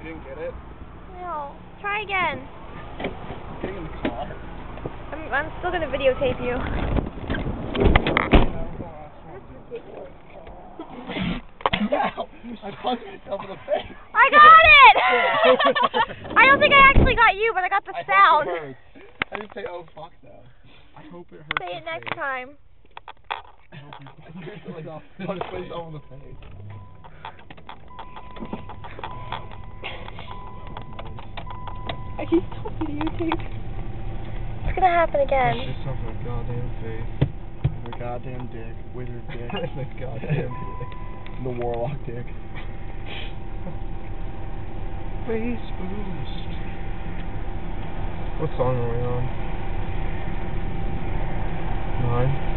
You didn't get it? No. Try again. Getting in the car. I'm still gonna videotape you. I punched myself in the face. I got it! I don't think I actually got you, but I got the sound. I hope it hurts. I didn't say, oh fuck though. I hope it hurts. Say it next time. I hope it hurts. Punch myself in the face. I keep still videotape. It's gonna happen again. Punch yourself in the goddamn face. The goddamn dick. Wizard dick. The goddamn dick. The warlock dick. Face boost. What song are we on? 9?